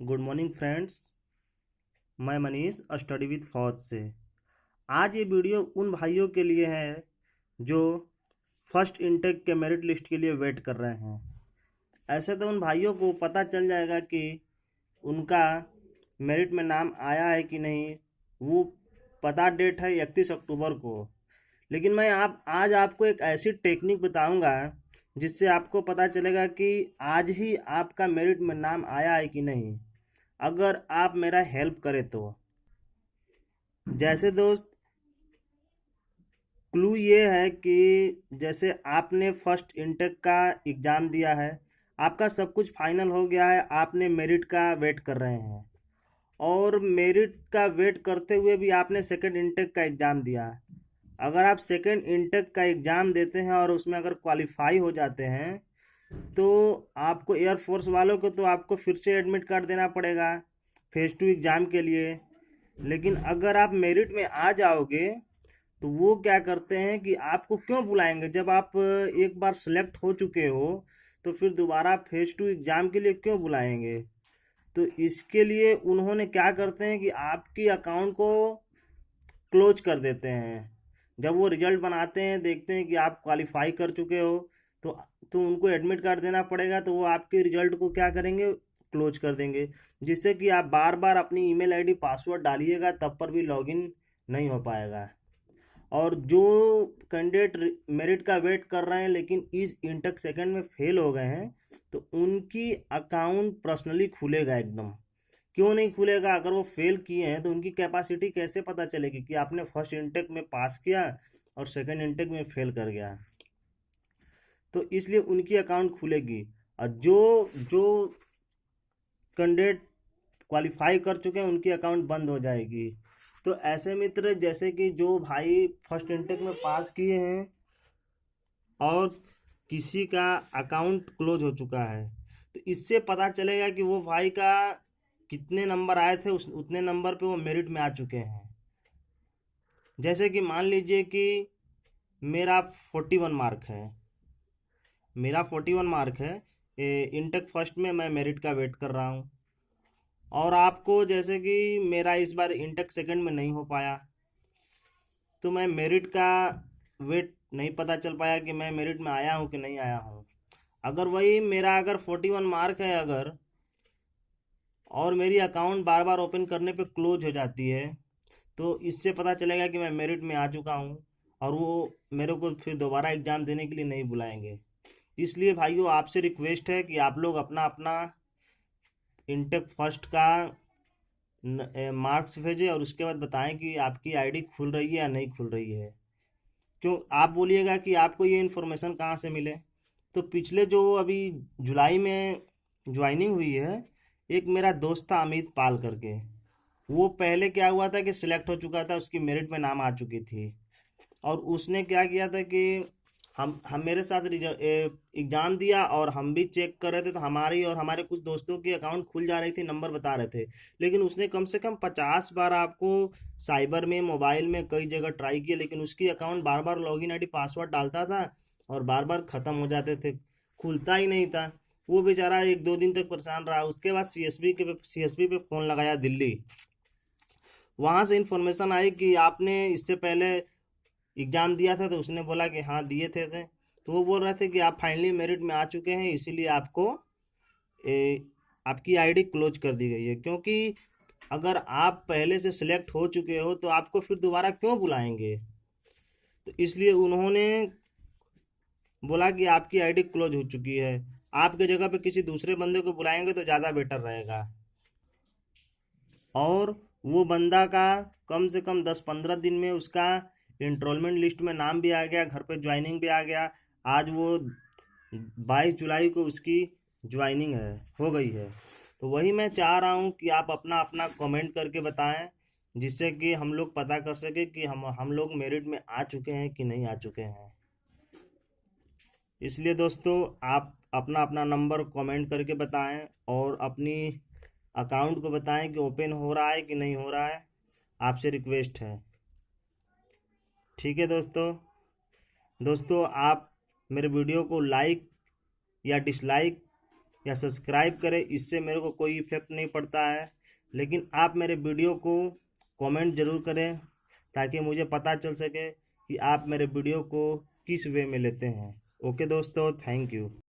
Good morning friends. मैं Manish study with फौज से। आज ये वीडियो उन भाइयों के लिए है जो फर्स्ट इनटेक के मेरिट लिस्ट के लिए वेट कर रहे हैं। ऐसे तो उन भाइयों को पता चल जाएगा कि उनका मेरिट में नाम आया है कि नहीं। वो पता डेट है 31 अक्टूबर को। लेकिन मैं आज आपको एक ऐसी टेक्निक बताऊंगा जिससे आपको पता चलेगा कि आज ही आपका मेरिट में नाम आया है कि नहीं, अगर आप मेरा हेल्प करें तो। जैसे दोस्त, क्लू ये है कि जैसे आपने फर्स्ट इंटेक का एग्ज़ाम दिया है, आपका सब कुछ फाइनल हो गया है, आपने मेरिट का वेट कर रहे हैं और मेरिट का वेट करते हुए भी आपने सेकंड इंटेक का एग्ज़ाम दिया। अगर आप सेकंड इंटेक का एग्ज़ाम देते हैं और उसमें अगर क्वालिफाई हो जाते हैं तो आपको एयरफोर्स वालों को तो आपको फिर से एडमिट कार्ड देना पड़ेगा फेज़ 2 एग्ज़ाम के लिए। लेकिन अगर आप मेरिट में आ जाओगे तो वो क्या करते हैं कि आपको क्यों बुलाएंगे। जब आप एक बार सेलेक्ट हो चुके हो तो फिर दोबारा फेज़ 2 एग्ज़ाम के लिए क्यों बुलाएंगे। तो इसके लिए उन्होंने क्या करते हैं कि आपकी अकाउंट को क्लोज कर देते हैं। जब वो रिजल्ट बनाते हैं, देखते हैं कि आप क्वालिफाई कर चुके हो तो तो उनको एडमिट कार्ड देना पड़ेगा। तो वो आपके रिजल्ट को क्या करेंगे, क्लोज कर देंगे, जिससे कि आप बार बार अपनी ईमेल आईडी पासवर्ड डालिएगा तब पर भी लॉगिन नहीं हो पाएगा। और जो कैंडिडेट मेरिट का वेट कर रहे हैं लेकिन इस इंटेक सेकंड में फेल हो गए हैं तो उनकी अकाउंट पर्सनली खुलेगा एकदम। क्यों नहीं खुलेगा? अगर वो फेल किए हैं तो उनकी कैपेसिटी कैसे पता चलेगी कि आपने फर्स्ट इंटेक में पास किया और सेकंड इंटेक में फेल कर गया। तो इसलिए उनकी अकाउंट खुलेगी। और जो जो कैंडिडेट क्वालिफाई कर चुके हैं उनकी अकाउंट बंद हो जाएगी। तो ऐसे मित्र, जैसे कि जो भाई फर्स्ट इंटेक में पास किए हैं और किसी का अकाउंट क्लोज हो चुका है, तो इससे पता चलेगा कि वो भाई का कितने नंबर आए थे, उस उतने नंबर पे वो मेरिट में आ चुके हैं। जैसे कि मान लीजिए कि मेरा 41 मार्क है, इंटेक फर्स्ट में मैं मेरिट का वेट कर रहा हूँ। और आपको जैसे कि मेरा इस बार इंटेक सेकंड में नहीं हो पाया तो मैं मेरिट का वेट नहीं पता चल पाया कि मैं मेरिट में आया हूँ कि नहीं आया हूँ। अगर वही मेरा अगर 41 मार्क है अगर, और मेरी अकाउंट बार बार ओपन करने पे क्लोज हो जाती है, तो इससे पता चलेगा कि मैं मेरिट में आ चुका हूँ और वो मेरे को फिर दोबारा एग्ज़ाम देने के लिए नहीं बुलाएंगे। इसलिए भाइयों, आपसे रिक्वेस्ट है कि आप लोग अपना अपना इंटेक फर्स्ट का मार्क्स भेजें और उसके बाद बताएं कि आपकी आईडी खुल रही है या नहीं खुल रही है। क्यों आप बोलिएगा कि आपको ये इन्फॉर्मेशन कहाँ से मिले। तो पिछले जो अभी जुलाई में ज्वाइनिंग हुई है, एक मेरा दोस्त था अमित पाल करके। वो पहले क्या हुआ था कि सिलेक्ट हो चुका था, उसकी मेरिट में नाम आ चुकी थी और उसने क्या किया था कि हम मेरे साथ एग्ज़ाम दिया और हम भी चेक कर रहे थे तो हमारी और हमारे कुछ दोस्तों की अकाउंट खुल जा रही थी, नंबर बता रहे थे। लेकिन उसने कम से कम 50 बार आपको साइबर में, मोबाइल में कई जगह ट्राई किया, लेकिन उसकी अकाउंट बार बार लॉगिन आईडी पासवर्ड डालता था और बार बार ख़त्म हो जाते थे, खुलता ही नहीं था। वो बेचारा 1-2 दिन तक परेशान रहा। उसके बाद सीएसबी पे फ़ोन लगाया दिल्ली। वहाँ से इन्फॉर्मेशन आई कि आपने इससे पहले एग्ज़ाम दिया था, तो उसने बोला कि हाँ दिए थे। तो वो बोल रहे थे कि आप फाइनली मेरिट में आ चुके हैं, इसीलिए आपको आपकी आईडी क्लोज कर दी गई है। क्योंकि अगर आप पहले से सिलेक्ट हो चुके हो तो आपको फिर दोबारा क्यों बुलाएंगे। तो इसलिए उन्होंने बोला कि आपकी आईडी क्लोज हो चुकी है, आपके जगह पे किसी दूसरे बंदे को बुलाएंगे तो ज़्यादा बेटर रहेगा। और वो बंदा का कम से कम 10-15 दिन में उसका इंट्रोलमेंट लिस्ट में नाम भी आ गया, घर पे ज्वाइनिंग भी आ गया। आज वो 22 जुलाई को उसकी ज्वाइनिंग हो गई है। तो वही मैं चाह रहा हूँ कि आप अपना अपना कमेंट करके बताएं, जिससे कि हम लोग पता कर सके कि हम लोग मेरिट में आ चुके हैं कि नहीं आ चुके हैं। इसलिए दोस्तों, आप अपना अपना नंबर कमेंट करके बताएं और अपनी अकाउंट को बताएं कि ओपन हो रहा है कि नहीं हो रहा है। आपसे रिक्वेस्ट है। ठीक है दोस्तों। आप मेरे वीडियो को लाइक या डिसलाइक या सब्सक्राइब करें, इससे मेरे को कोई इफेक्ट नहीं पड़ता है। लेकिन आप मेरे वीडियो को कमेंट ज़रूर करें ताकि मुझे पता चल सके कि आप मेरे वीडियो को किस वे में लेते हैं। ओके दोस्तों, थैंक यू।